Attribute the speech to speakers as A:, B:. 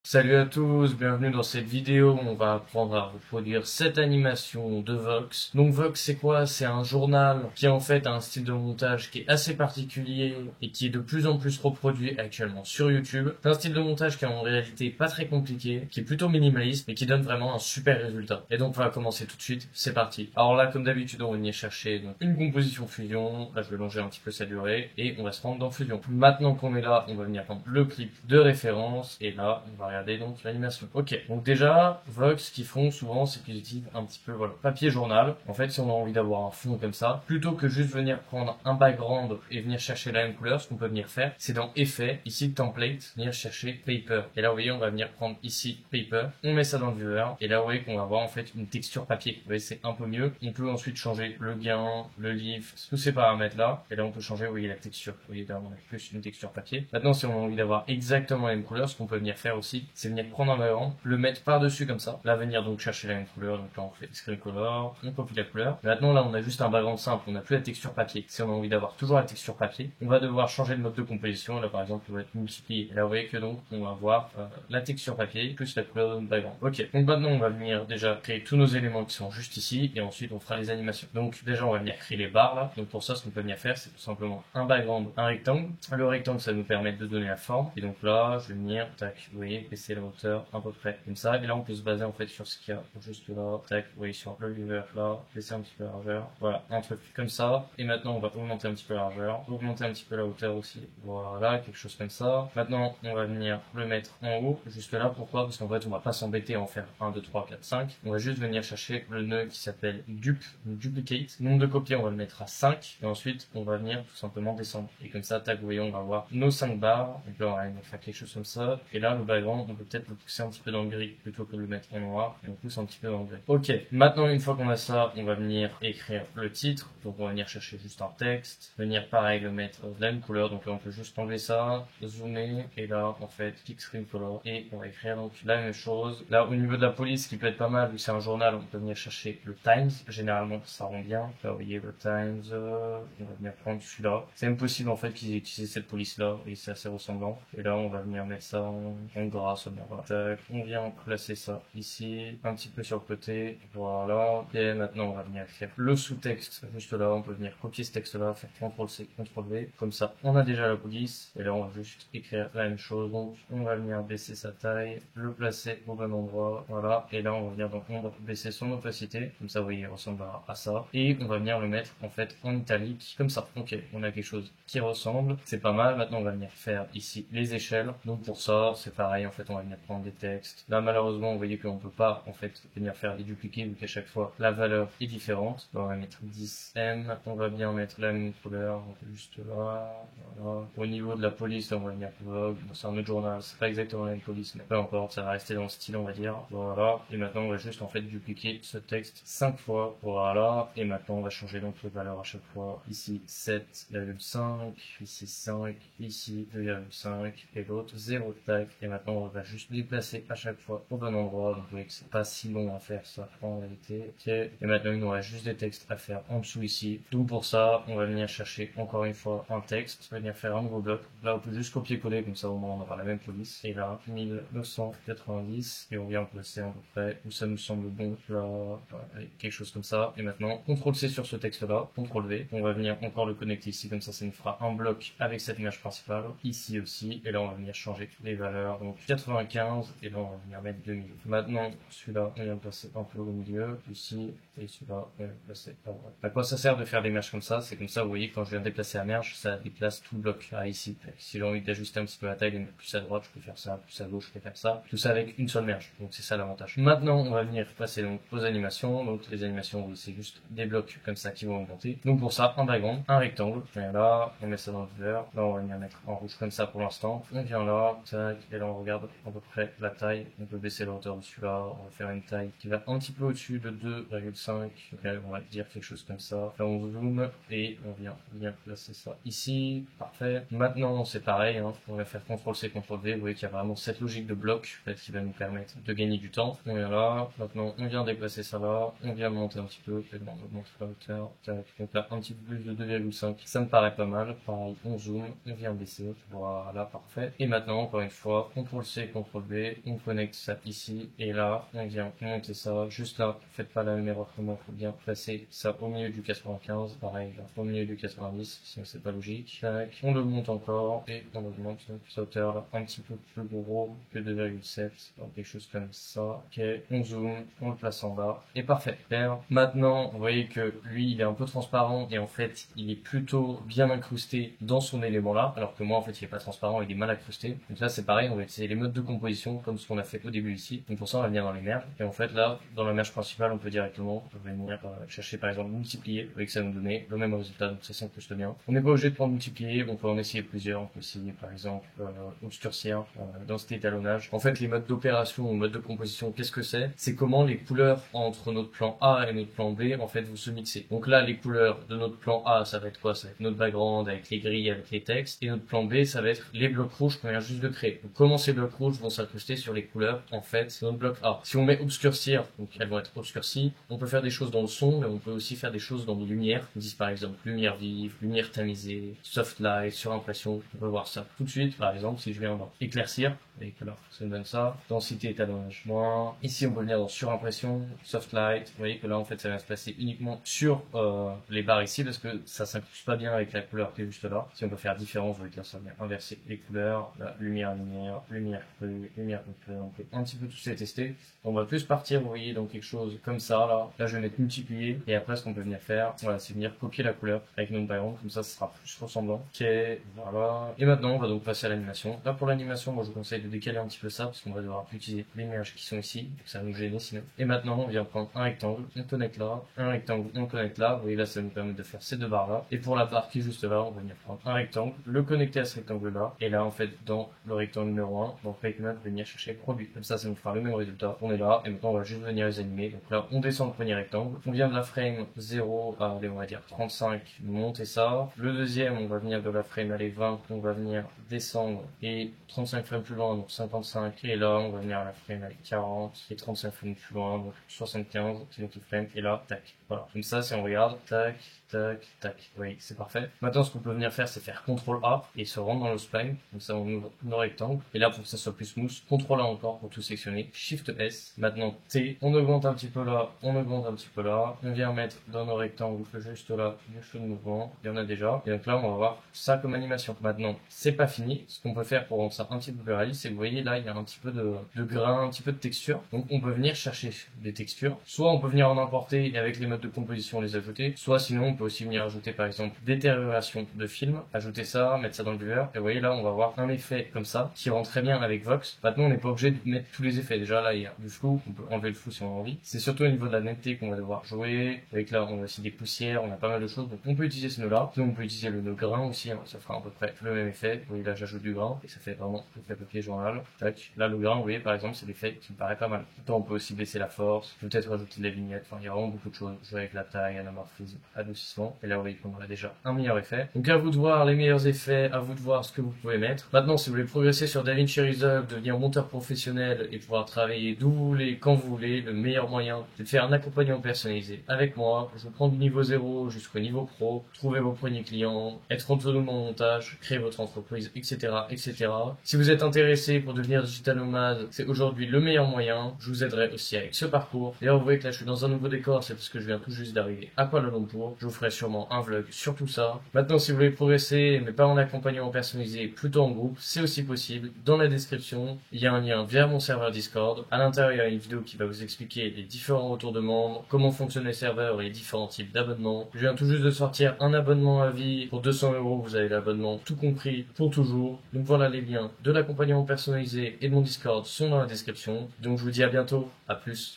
A: Salut à tous, bienvenue dans cette vidéo. On va apprendre à reproduire cette animation de Vox. Donc Vox, c'est quoi? C'est un journal qui en fait a un style de montage qui est assez particulier et qui est de plus en plus reproduit actuellement sur YouTube. C'est un style de montage qui est en réalité pas très compliqué, qui est plutôt minimaliste mais qui donne vraiment un super résultat. Et donc on va commencer tout de suite, c'est parti. Alors là, comme d'habitude, on va venir chercher donc, une composition Fusion. Là, je vais longer un petit peu sa durée et on va se rendre dans Fusion. Maintenant qu'on est là, on va venir prendre le clip de référence et là, on va regarder donc l'animation. Ok, donc déjà, Vox, ce qu'ils font souvent, c'est qu'ils utilisent un petit peu, voilà, papier journal. En fait, si on a envie d'avoir un fond comme ça, plutôt que juste venir prendre un background et venir chercher la même couleur, ce qu'on peut venir faire, c'est dans Effet, ici Template, venir chercher Paper. Et là, vous voyez, on va venir prendre ici Paper, on met ça dans le viewer, et là, vous voyez qu'on va avoir en fait une texture papier. Vous voyez, c'est un peu mieux. On peut ensuite changer le gain, le livre, tous ces paramètres-là, et là, on peut changer, vous voyez, la texture. Vous voyez, là, on a plus une texture papier. Maintenant, si on a envie d'avoir exactement la même couleur, ce qu'on peut venir faire aussi, c'est venir prendre un background, le mettre par-dessus comme ça, là venir donc chercher la même couleur, donc là on fait screen color, on copie la couleur. Maintenant là on a juste un background simple, on n'a plus la texture papier. Si on a envie d'avoir toujours la texture papier, on va devoir changer le mode de composition, là par exemple il va être multiplié. Et là vous voyez que donc on va avoir la texture papier plus la couleur de background. Ok, donc maintenant on va venir déjà créer tous nos éléments qui sont juste ici, et ensuite on fera les animations. Donc déjà on va venir créer les barres là, donc pour ça ce qu'on peut venir faire c'est tout simplement un background, un rectangle. Le rectangle ça va nous permettre de donner la forme, et donc là je vais venir, tac, vous voyez, baisser la hauteur à peu près comme ça, et là on peut se baser en fait sur ce qu'il y a juste là, tac, vous voyez sur le viewer là, baisser un petit peu la largeur, voilà, un truc comme ça, et maintenant on va augmenter un petit peu la largeur, augmenter un petit peu la hauteur aussi, voilà, quelque chose comme ça. Maintenant on va venir le mettre en haut, juste là, pourquoi? Parce qu'en fait on va pas s'embêter à en faire 1, 2, 3, 4, 5, on va juste venir chercher le nœud qui s'appelle duplicate, nombre de copies on va le mettre à 5, et ensuite on va venir tout simplement descendre, et comme ça, tac, vous voyez, on va avoir nos 5 barres, donc là on va faire quelque chose comme ça, et là le background on peut peut-être le pousser un petit peu dans le gris plutôt que de le mettre en noir, et on pousse un petit peu dans le gris. Ok, maintenant une fois qu'on a ça, on va venir écrire le titre, donc on va venir chercher juste un texte, venir pareil le mettre de la même couleur, donc là on peut juste enlever ça, zoomer, et là en fait click screen color, et on va écrire donc la même chose. Là au niveau de la police, ce qui peut être pas mal, vu que c'est un journal, on peut venir chercher le Times, généralement ça rend bien, là vous voyez le Times, on va venir prendre celui-là, c'est même possible en fait qu'ils aient utilisé cette police là, et c'est assez ressemblant, et là on va venir mettre ça en gras seulement, voilà. Tac, on vient placer ça ici, un petit peu sur le côté, voilà, et maintenant on va venir écrire le sous-texte juste là, on peut venir copier ce texte là, faire CTRL-C, CTRL-V, comme ça on a déjà la police, et là on va juste écrire la même chose, donc on va venir baisser sa taille, le placer au bon endroit, voilà, et là on va venir donc on va baisser son opacité, comme ça vous voyez il ressemble à ça, et on va venir le mettre en fait en italique, comme ça, ok, on a quelque chose qui ressemble, c'est pas mal. Maintenant on va venir faire ici les échelles, donc pour ça c'est pareil, en fait on va venir prendre des textes, là malheureusement vous voyez qu'on peut pas en fait venir faire des dupliqués vu qu'à chaque fois la valeur est différente, donc on va mettre 10M, on va bien mettre la même couleur, donc juste là, voilà. Au niveau de la police, là, on va venir Vogue, c'est un autre journal, c'est pas exactement la même police, mais peu importe, ça va rester dans le style on va dire, voilà, et maintenant on va juste en fait dupliquer ce texte 5 fois, voilà, et maintenant on va changer donc les valeurs à chaque fois, ici 7,5, ici 5, ici 2,5, et l'autre 0, tac, et maintenant on va juste les placer à chaque fois au bon endroit, donc vous voyez que c'est pas si long à faire ça en réalité, ok, et maintenant il nous reste juste des textes à faire en dessous ici, donc pour ça on va venir chercher encore une fois un texte, on va venir faire un nouveau bloc, là on peut juste copier-coller, comme ça au moins on aura la même police, et là 1990, et on vient placer à peu près où ça nous semble bon, là, voilà, quelque chose comme ça, et maintenant CTRL-C sur ce texte là, CTRL-V, on va venir encore le connecter ici, comme ça nous fera un bloc avec cette image principale, ici aussi, et là on va venir changer les valeurs, donc 95, et là on va venir mettre 2000. Maintenant, celui-là, on vient le placer un peu au milieu, ici, et celui-là, on vient le placer à droite. À quoi ça sert de faire des merges comme ça? C'est comme ça, vous voyez, quand je viens déplacer la merge, ça déplace tout le bloc, là, ici. Si j'ai envie d'ajuster un petit peu la taille, de mettre plus à droite, je peux faire ça, plus à gauche, je peux faire ça. Tout ça avec une seule merge, donc c'est ça l'avantage. Maintenant, on va venir passer donc aux animations, donc les animations, oui, c'est juste des blocs comme ça qui vont augmenter. Donc pour ça, un background, un rectangle, on vient là, on met ça dans le viewer, là on va venir mettre en rouge comme ça pour l'instant, on vient là, tac, et là on regarde à peu près la taille, on peut baisser la hauteur de celui-là, on va faire une taille qui va un petit peu au-dessus de 2,5, okay, on va dire quelque chose comme ça, là on zoome, et on vient placer ça ici, parfait. Maintenant c'est pareil, hein, on va faire CTRL-C, CTRL-V, vous voyez qu'il y a vraiment cette logique de bloc, en fait, qui va nous permettre de gagner du temps, on vient là, maintenant on vient déplacer ça là, on vient monter un petit peu, et là on augmente la hauteur, tac, donc là un petit peu plus de 2,5, ça me paraît pas mal, pareil, on zoome, on vient baisser, voilà, parfait, et maintenant encore une fois, CTRL-C, C, CTRL V, on connecte ça ici, et là, on vient monter ça juste là. Faites pas la même erreur que moi, faut bien placer ça au milieu du 95, pareil, là, au milieu du 90, sinon c'est pas logique. Tac, on le monte encore, et on augmente sa hauteur là, un petit peu plus gros que 2,7, donc quelque chose comme ça. Ok, on zoome, on le place en bas, et parfait. Maintenant, vous voyez que lui, il est un peu transparent, et en fait, il est plutôt bien incrusté dans son élément là, alors que moi, en fait, il est pas transparent, il est mal incrusté. Donc là, c'est pareil, on va utiliser les modes de composition, comme ce qu'on a fait au début ici. Donc pour ça, on va venir dans les merges, et en fait, là, dans la merge principale, on peut directement venir chercher, par exemple, multiplier, avec ça nous donner le même résultat, donc ça s'incruste bien. On n'est pas obligé de prendre multiplier, on peut en essayer plusieurs, on peut essayer, par exemple, obscurcir, dans cet étalonnage. En fait, les modes d'opération ou modes de composition, qu'est-ce que c'est? C'est comment les couleurs entre notre plan A et notre plan B, en fait, vont se mixer. Donc là, les couleurs de notre plan A, ça va être quoi? Ça va être notre background avec les grilles, avec les textes. Et notre plan B, ça va être les blocs rouges qu'on vient juste de créer. Donc comment ces blocs rouges vont s'incruster sur les couleurs, en fait, de notre bloc A. Si on met obscurcir, donc elles vont être obscurcies, on peut faire des choses dans le son, mais on peut aussi faire des choses dans les lumières. On dit par exemple lumière vive, lumière tamisée, soft light, surimpression. On peut voir ça tout de suite. Par exemple, si je viens dans éclaircir, et que là, ça nous donne ça. Densité, étalonnage, moins. Ici, on peut venir dans surimpression, soft light. Vous voyez que là, en fait, ça va se passer uniquement sur les barres ici, parce que ça s'incruste pas bien avec la couleur qui est juste là. Si on peut faire différent, vous voyez que là, ça vient inverser les couleurs. Là, lumière, lumière crue, lumière crue. On peut un petit peu tous les tester. On va plus partir, vous voyez, dans quelque chose comme ça, là. Là, je vais mettre multiplier. Et après, ce qu'on peut venir faire, voilà, c'est venir copier la couleur avec notre background. Comme ça sera plus ressemblant. Ok, voilà. Et maintenant, on va donc passer à l'animation. Là, pour l'animation, moi, je vous conseille de décaler un petit peu ça, parce qu'on va devoir utiliser les nuages qui sont ici. Donc ça va nous gêner sinon. Et maintenant, on vient prendre un rectangle. On connecte là. Un rectangle, on connecte là. Vous voyez, là, ça nous permet de faire ces deux barres là. Et pour la barre qui est juste là, on va venir prendre un rectangle, le connecter à ce rectangle là. Et là, en fait, dans le rectangle numéro 1, donc maintenant, venir chercher produit. Comme ça nous fera le même résultat. On est là. Et maintenant, on va juste venir les animer. Donc là, on descend le premier rectangle. On vient de la frame 0 à, allez, on va dire 35, monter ça. Le deuxième, on va venir de la frame, allez, 20. On va venir descendre et 35 frames plus loin, donc 55. Et là, on va venir à la frame avec 40 et 35 frames plus loin, donc 75, c'est donc le frame. Et là, tac. Voilà. Comme ça, si on regarde, tac, tac, tac. Oui, c'est parfait. Maintenant, ce qu'on peut venir faire, c'est faire CTRL A et se rendre dans le spline. Comme ça, on ouvre nos rectangles. Et là, pour que ça soit plus smooth, CTRL A encore pour tout sectionner. Shift S. Maintenant, T. On augmente un petit peu là, on augmente un petit peu là. On vient mettre dans nos rectangles juste là, du feu de mouvement. Il y en a déjà. Et donc là, on va voir ça comme animation. Maintenant, c'est pas fini. Ce qu'on peut faire pour rendre ça un petit peu plus réaliste, c'est que vous voyez là, il y a un petit peu de grain, un petit peu de texture. Donc, on peut venir chercher des textures. Soit on peut venir en importer et avec les modes de composition les ajouter. Soit sinon, on peut aussi venir ajouter par exemple détérioration de film. Ajouter ça, mettre ça dans le viewer. Et vous voyez là, on va avoir un effet comme ça qui rend très bien avec Vox. Maintenant, on n'est pas obligé de mettre tous les effets. Déjà là, il y a du flou. On peut enlever le flou si on a envie. C'est surtout au niveau de la netteté qu'on va devoir jouer. Avec là, on a aussi des poussières, on a pas mal de choses. Donc, on peut utiliser ce nœud-là. Sinon, on peut utiliser le nœud grain aussi. Hein. Ça fera à peu près le même effet. Vous voyez là, j'ajoute du grain et ça fait vraiment l'effet papier journal. Tac. Là, le grain, vous voyez, par exemple, c'est l'effet qui me paraît pas mal. Maintenant, on peut aussi baisser la force. Peut-être rajouter des vignettes. Enfin, il y a vraiment beaucoup de choses. Jouer avec la taille, anamorphisme, adoucissement. Et là, vous voyez qu'on a déjà un meilleur effet. Donc, à vous de voir les meilleurs effets, à vous de voir ce que vous pouvez mettre. Maintenant, si vous voulez progresser sur DaVinci Resolve, devenir monteur professionnel et pouvoir travailler d'où vous voulez, quand vous voulez, le meilleur moyen, c'est de faire un accompagnement personnalisé avec moi. Je vous prends du niveau 0 jusqu'au niveau pro, trouver vos premiers clients, être autonome en montage, créer votre entreprise, etc., etc. Si vous êtes intéressé pour devenir digital nomade, c'est aujourd'hui le meilleur moyen. Je vous aiderai aussi avec ce parcours. D'ailleurs, vous voyez que là, je suis dans un nouveau décor, c'est parce que je viens tout juste d'arriver à Kuala Lumpur. Je vous ferai sûrement un vlog sur tout ça. Maintenant, si vous voulez progresser, mais pas en accompagnement personnalisé, plutôt en groupe, c'est aussi possible. Dans la description, il y a un lien vers mon serveur Discord. À l'intérieur, il y a une vidéo qui va vous expliquer les différents retours de membres, comment fonctionnent les serveurs et les différents types d'abonnements. Je viens tout juste de sortir un abonnement à vie pour 200 €. Vous avez l'abonnement tout compris pour toujours. Donc voilà, les liens de l'accompagnement personnalisé et de mon Discord sont dans la description. Donc je vous dis à bientôt. À plus.